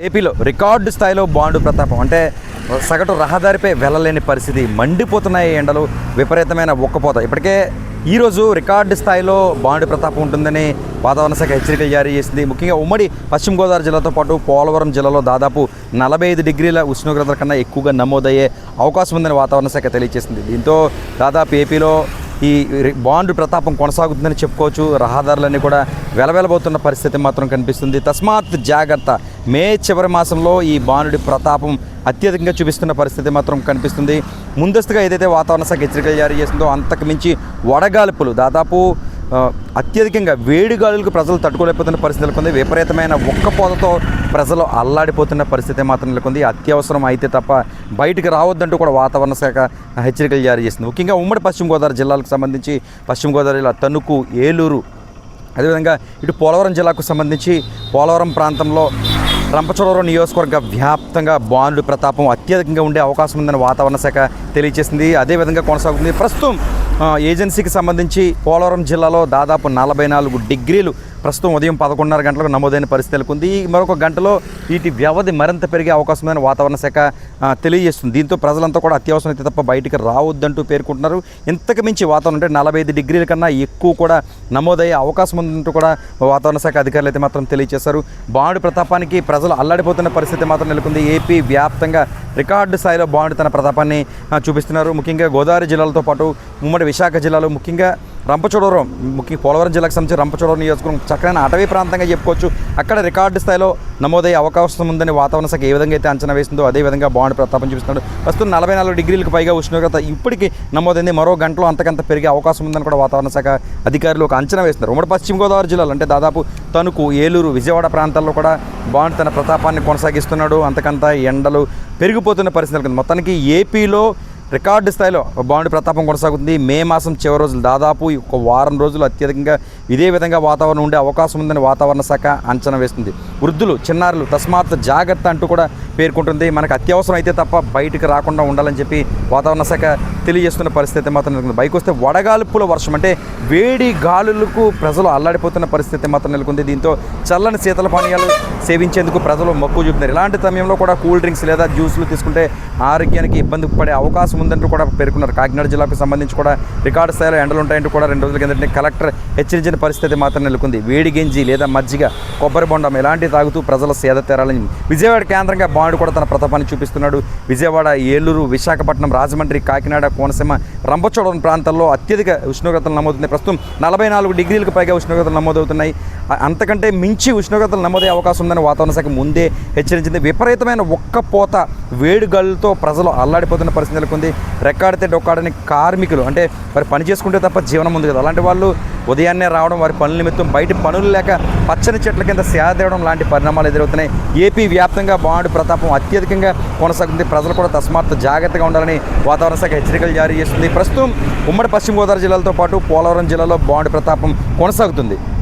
ఏపీలో రికార్డు స్థాయిలో బాండు ప్రతాపం అంటే సగటు రహదారిపై వెళ్ళలేని పరిస్థితి, మండిపోతున్నాయి ఎండలు, విపరీతమైన ఉక్కపోత. ఇప్పటికే ఈరోజు రికార్డు స్థాయిలో బాండు ప్రతాపం ఉంటుందని వాతావరణ శాఖ హెచ్చరికలు జారీ చేసింది. ముఖ్యంగా ఉమ్మడి పశ్చిమ గోదావరి జిల్లాతో పాటు పోలవరం జిల్లాలో దాదాపు 45 డిగ్రీల ఉష్ణోగ్రతల కన్నా ఎక్కువగా నమోదయ్యే అవకాశం ఉందని వాతావరణ శాఖ తెలియజేసింది. దీంతో దాదాపు ఏపీలో ఈ బాండు ప్రతాపం కొనసాగుతుందని చెప్పుకోవచ్చు. రహదారులన్నీ కూడా వెలవెలబోతున్న పరిస్థితి మాత్రం కనిపిస్తుంది. తస్మాత్ జాగ్రత్త. మే చివరి మాసంలో ఈ బాండు ప్రతాపం అత్యధికంగా చూపిస్తున్న పరిస్థితి మాత్రం కనిపిస్తుంది. ముందస్తుగా ఏదైతే వాతావరణ శాఖ హెచ్చరికలు జారీ చేసిందో అంతకు మించి వడగాల్పులు, దాదాపు అత్యధికంగా వేడి గాలులకు ప్రజలు తట్టుకోలేకపోతున్న పరిస్థితి నెలకొంది. విపరీతమైన ఉక్కపోతతో ప్రజలు అల్లాడిపోతున్న పరిస్థితి మాత్రం నెలకొంది. అత్యవసరం అయితే తప్ప బయటికి రావద్దంటూ కూడా వాతావరణ శాఖ హెచ్చరికలు జారీ చేసింది. ముఖ్యంగా ఉమ్మడి పశ్చిమ గోదావరి జిల్లాలకు సంబంధించి పశ్చిమ గోదావరి జిల్లా తణుకు, ఏలూరు, అదేవిధంగా ఇటు పోలవరం జిల్లాకు సంబంధించి పోలవరం ప్రాంతంలో రంపచోడవరం నియోజకవర్గ వ్యాప్తంగా బాండు ప్రతాపం అత్యధికంగా ఉండే అవకాశం ఉందని వాతావరణ శాఖ తెలియజేసింది. అదేవిధంగా కొనసాగుతుంది. ప్రస్తుతం ఏజెన్సీకి సంబంధించి పోలవరం జిల్లాలో దాదాపు 44 డిగ్రీలు ప్రస్తుతం ఉదయం 11:30 గంటలకు నమోదైన పరిస్థితి నెలకొంది. మరొక గంటలో వీటి వ్యవధి మరింత పెరిగే అవకాశం ఉందని వాతావరణ శాఖ తెలియజేస్తుంది. దీంతో ప్రజలంతా కూడా అత్యవసరం అయితే తప్ప బయటికి రావద్దంటూ పేర్కొంటున్నారు. ఇంతకు మించి వాతావరణం అంటే 45 డిగ్రీల కన్నా ఎక్కువ కూడా నమోదయ్యే అవకాశం ఉందంటూ కూడా వాతావరణ శాఖ అధికారులు అయితే మాత్రం తెలియజేశారు. బాండు ప్రతాపానికి ప్రజలు అల్లాడిపోతున్న పరిస్థితి మాత్రం నెలకొంది. ఏపీ వ్యాప్తంగా రికార్డు స్థాయిలో బాండు తన ప్రతాపాన్ని చూపిస్తున్నారు. ముఖ్యంగా గోదావరి జిల్లాలతో పాటు ఉమ్మడి విశాఖ జిల్లాలో, ముఖ్యంగా రంపచోడవరం, ముఖ్యంగా పోలవరం జిల్లాకు సంబంధించి రంపచోడవరం నియోజకవర్గం చక్కనైన అటవీ ప్రాంతంగా చెప్పుకోవచ్చు. అక్కడ రికార్డు స్థాయిలో నమోదయ్యే అవకాశం ఉందని వాతావరణ శాఖ ఏ విధంగా అయితే అంచనా వేసిందో అదేవిధంగా బాండు ప్రతాపం చూపిస్తున్నాడు. ప్రస్తుతం 44 డిగ్రీలకు పైగా ఉష్ణోగ్రత ఇప్పటికీ నమోదైంది. మరో గంటలో అంతకంత పెరిగే అవకాశం ఉందని కూడా వాతావరణ శాఖ అధికారులు ఒక అంచనా వేస్తున్నారు. ఉమ్మడి పశ్చిమ గోదావరి జిల్లాలో అంటే దాదాపు తణుకు, ఏలూరు, విజయవాడ ప్రాంతాల్లో కూడా బాండు తన ప్రతాపాన్ని కొనసాగిస్తున్నాడు. అంతకంత ఎండలు పెరిగిపోతున్న పరిస్థితి. మొత్తానికి ఏపీలో రికార్డు స్థాయిలో బాండు ప్రతాపం కొనసాగుతుంది. మే మాసం చివరి రోజులు దాదాపు ఒక వారం రోజులు అత్యధికంగా ఇదే విధంగా వాతావరణం ఉండే అవకాశం ఉందని వాతావరణ శాఖ అంచనా వేస్తుంది. వృద్ధులు, చిన్నారులు తస్మాత్ జాగ్రత్త అంటూ కూడా పేర్కొంటుంది. మనకు అత్యవసరం అయితే తప్ప బయటికి రాకుండా ఉండాలని చెప్పి వాతావరణ శాఖ తెలియజేస్తున్న పరిస్థితి మాత్రం నెలకొంది. బయటకు వస్తే వడగాల్పుల వర్షం అంటే వేడి గాలులకు ప్రజలు అల్లాడిపోతున్న పరిస్థితి మాత్రం నెలకొంది. దీంతో చల్లని శీతల పానీయాలు సేవించేందుకు ప్రజలు మక్కువ చూపుతున్నారు. ఇలాంటి సమయంలో కూడా కూల్ డ్రింక్స్ లేదా జ్యూసులు తీసుకుంటే ఆరోగ్యానికి ఇబ్బంది పడే అవకాశం ఉందంటూ కూడా పేర్కొన్నారు. కాకినాడ జిల్లాకు సంబంధించి కూడా రికార్డు స్థాయిలో ఎండలు ఉంటాయంటూ కూడా 2 రోజుల కిందట కలెక్టర్ హెచ్చరించిన పరిస్థితి మాత్రం నెలకొంది. వేడి గంజి లేదా మజ్జిగ, కొబ్బరి బొండం ఇలాంటివి తాగుతూ ప్రజల సేద తీరాలని విజయవాడ కేంద్రంగా బాండు కూడా తన ప్రతాపాన్ని చూపిస్తున్నాడు. విజయవాడ, ఏలూరు, విశాఖపట్నం, రాజమండ్రి, కాకినాడ, కోనసీమ, రంపచోడవరం ప్రాంతాల్లో అత్యధిక ఉష్ణోగ్రతలు నమోదవుతున్నాయి. ప్రస్తుతం 44 డిగ్రీలకు పైగా ఉష్ణోగ్రతలు నమోదవుతున్నాయి. అంతకంటే మించి ఉష్ణోగ్రతలు నమోదయ్యే అవకాశం ఉందని వాతావరణ శాఖ ముందే హెచ్చరించింది. విపరీతమైన ఉక్కపోత, వేడిగాలులతో ప్రజలు అల్లాడిపోతున్న పరిస్థితి నెలకొంది. రెక్కాడితే డొక్కాడని కార్మికులు అంటే వారి పని చేసుకుంటే తప్ప జీవనం ఉంది కదా, అలాంటి వాళ్ళు ఉదయాన్నే రావడం, వారి పనుల నిమిత్తం బయట పనులు లేక పచ్చని చెట్ల కింద సేదేవడం లాంటి పరిణామాలు ఎదురవుతున్నాయి. ఏపీ వ్యాప్తంగా బాండు ప్రతాపం అత్యధికంగా కొనసాగుతుంది. ప్రజలు కూడా తస్మాత్ జాగ్రత్తగా ఉండాలని వాతావరణ శాఖ హెచ్చరికలు జారీ చేస్తుంది. ప్రస్తుతం ఉమ్మడి పశ్చిమ గోదావరి జిల్లాలతో పాటు పోలవరం జిల్లాలో బాండు ప్రతాపం కొనసాగుతుంది.